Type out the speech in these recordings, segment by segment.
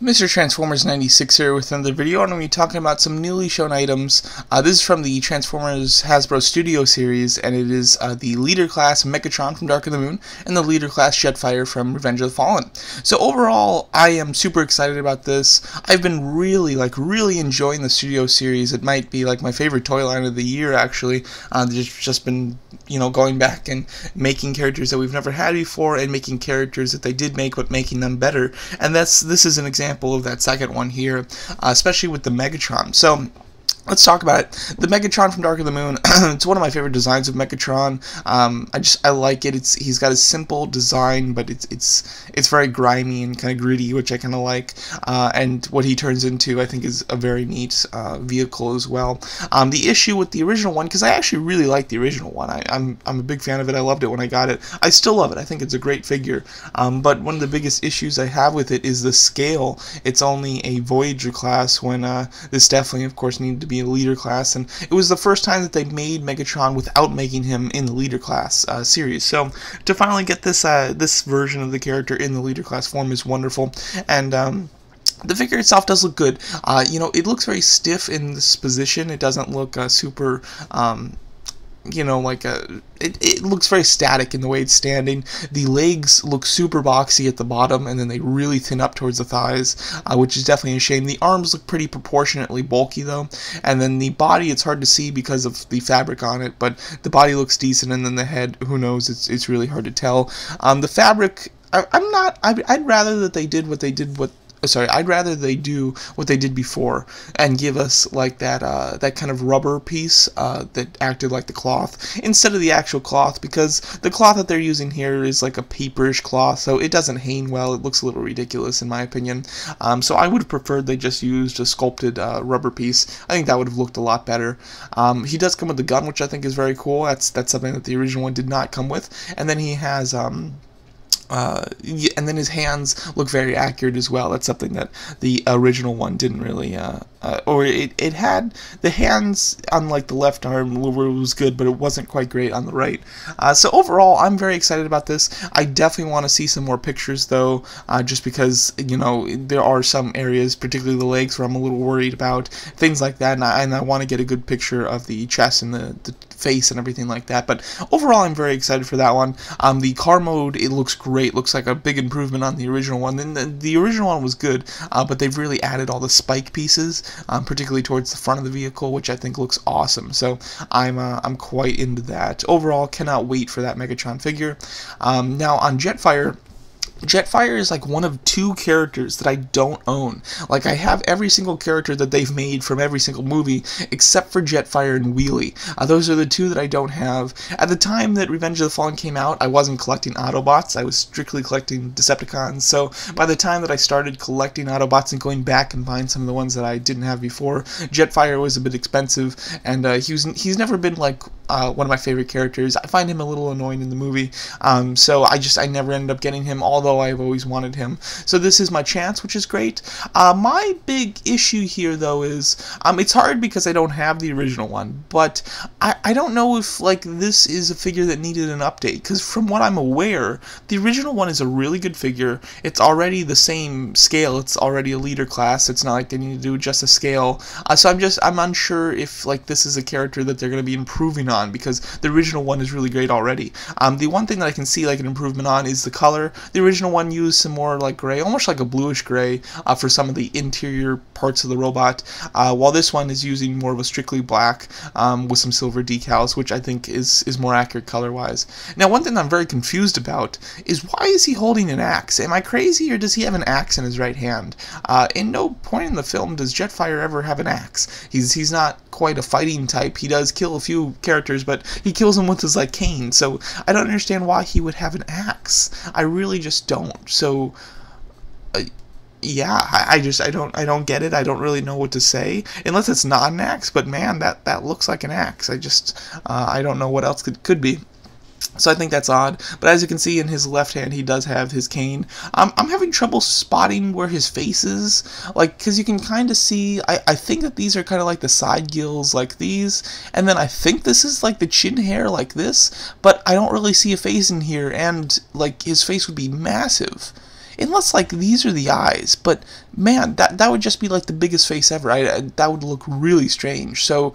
Mr. Transformers 96 here with another video, and I'm going to be talking about some newly shown items. This is from the Transformers Hasbro Studio series, and it is the Leader Class Megatron from Dark of the Moon, and the Leader Class Jetfire from Revenge of the Fallen. So overall, I am super excited about this. I've been really enjoying the Studio series. It might be like my favorite toy line of the year, actually. There's just been, going back and making characters that we've never had before, and making characters that they did make, but making them better. And this is an example of that second one here, especially with the Megatron. So let's talk about it. The Megatron from Dark of the Moon, it's one of my favorite designs of Megatron. I like it. He's got a simple design, but it's very grimy and kind of gritty, which I kind of like. And what he turns into, I think, is a very neat vehicle as well. The issue with the original one, because I actually really like the original one. I'm a big fan of it. I loved it when I got it. I still love it. I think it's a great figure. But one of the biggest issues I have with it is the scale. It's only a Voyager class when this definitely, of course, needed to be a Leader class, and it was the first time that they made Megatron without making him in the Leader class series. So to finally get this this version of the character in the Leader class form is wonderful, and the figure itself does look good. It looks very stiff in this position. It doesn't look super it looks very static in the way it's standing. The legs look super boxy at the bottom, and then they really thin up towards the thighs, which is definitely a shame. The arms look pretty proportionately bulky though, and then the body, it's hard to see because of the fabric on it, but the body looks decent, and then the head, who knows, it's really hard to tell. The fabric, I'd rather that they did what they did with I'd rather they do what they did before and give us like that kind of rubber piece that acted like the cloth instead of the actual cloth, because the cloth that they're using here is like a paperish cloth, so it doesn't hang well. It looks a little ridiculous in my opinion. So I would have preferred they just used a sculpted rubber piece. I think that would have looked a lot better. He does come with the gun, which I think is very cool. That's something that the original one did not come with. And then he has and then his hands look very accurate as well. That's something that the original one didn't really, or it had the hands on like the left arm where it was good, but it wasn't quite great on the right. So overall, I'm very excited about this. I definitely want to see some more pictures though, just because, there are some areas, particularly the legs, where I'm a little worried about things like that, and I want to get a good picture of the chest and the face and everything like that. But overall, I'm very excited for that one. The car mode, it looks great. Looks like a big improvement on the original one. Then the original one was good, but they've really added all the spike pieces, particularly towards the front of the vehicle, which I think looks awesome. So I'm quite into that. Overall, cannot wait for that Megatron figure. Now on Jetfire. Jetfire is like one of two characters that I don't own. Like, I have every single character that they've made from every single movie except for Jetfire and Wheelie. Those are the two that I don't have. At the time that Revenge of the Fallen came out, I wasn't collecting Autobots. I was strictly collecting Decepticons. So by the time that I started collecting Autobots and going back and buying some of the ones that I didn't have before, Jetfire was a bit expensive, and he's never been like one of my favorite characters. I find him a little annoying in the movie, so I never ended up getting him, although I've always wanted him. So this is my chance, which is great. My big issue here, though, is it's hard because I don't have the original one, but I don't know if like this is a figure that needed an update, because from what I'm aware, the original one is a really good figure. It's already the same scale. It's already a Leader class. It's not like they need to do just a scale. So I'm unsure if like this is a character that they're going to be improving on, because the original one is really great already. The one thing that I can see like an improvement on is the color. The original one used some more like gray, almost like a bluish gray, for some of the interior parts of the robot, while this one is using more of a strictly black with some silver decals, which I think is more accurate color wise. Now, one thing I'm very confused about is, why is he holding an axe? Am I crazy, or does he have an axe in his right hand? In no point in the film does Jetfire ever have an axe. He's not quite a fighting type. He does kill a few characters, but he kills them with his like cane, so I don't understand why he would have an axe. I really just don't. So yeah, I don't get it. I don't really know what to say, unless it's not an axe, but man, that looks like an axe. I don't know what else could be. So I think that's odd, but as you can see, in his left hand he does have his cane. I'm having trouble spotting where his face is, like, because you can kind of see, I think that these are kind of like the side gills like these, and then I think this is like the chin hair like this, but I don't really see a face in here, and like his face would be massive unless like these are the eyes, but man, that would just be like the biggest face ever. That would look really strange. So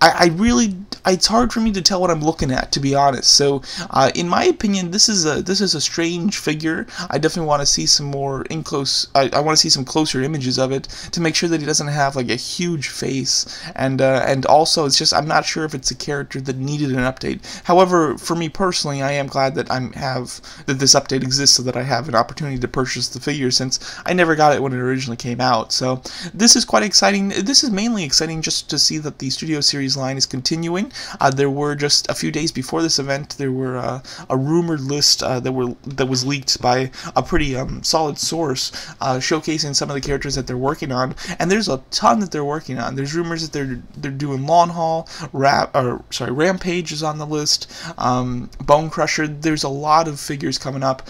I really, it's hard for me to tell what I'm looking at, to be honest. So, in my opinion, this is a strange figure. I definitely want to see some more I want to see some closer images of it to make sure that he doesn't have like a huge face, and also it's just I'm not sure if it's a character that needed an update. However, for me personally, I am glad that that this update exists so that I have an opportunity to purchase the figure, since I never got it when it originally came out. So this is quite exciting. This is mainly exciting just to see that the Studio Series line is continuing. There were just a few days before this event, there were a rumored list that was leaked by a pretty solid source, showcasing some of the characters that they're working on, and there's a ton that they're working on. There's rumors that they're doing Lawn Haul, Rampage is on the list, Bone Crusher. There's a lot of figures coming up,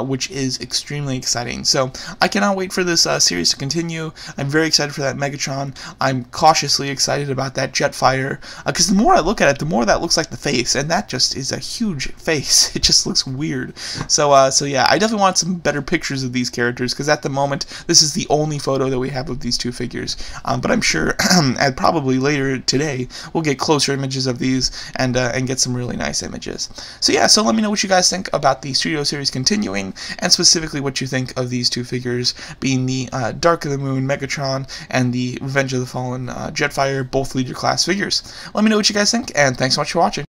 which is extremely exciting. So I cannot wait for this series to continue. I'm very excited for that Megatron. I'm cautiously excited about that Jetfire, because the more I look at it, the more that looks like the face, and that just is a huge face. It just looks weird. So yeah, I definitely want some better pictures of these characters, because at the moment, this is the only photo that we have of these two figures. But I'm sure, and probably later today, we'll get closer images of these and get some really nice images. So yeah, so let me know what you guys think about the Studio Series continuing, and specifically what you think of these two figures, being the Dark of the Moon Megatron and the Revenge of the Fallen Jetfire, both leader class figures. Let me know what you guys think, and thanks so much for watching.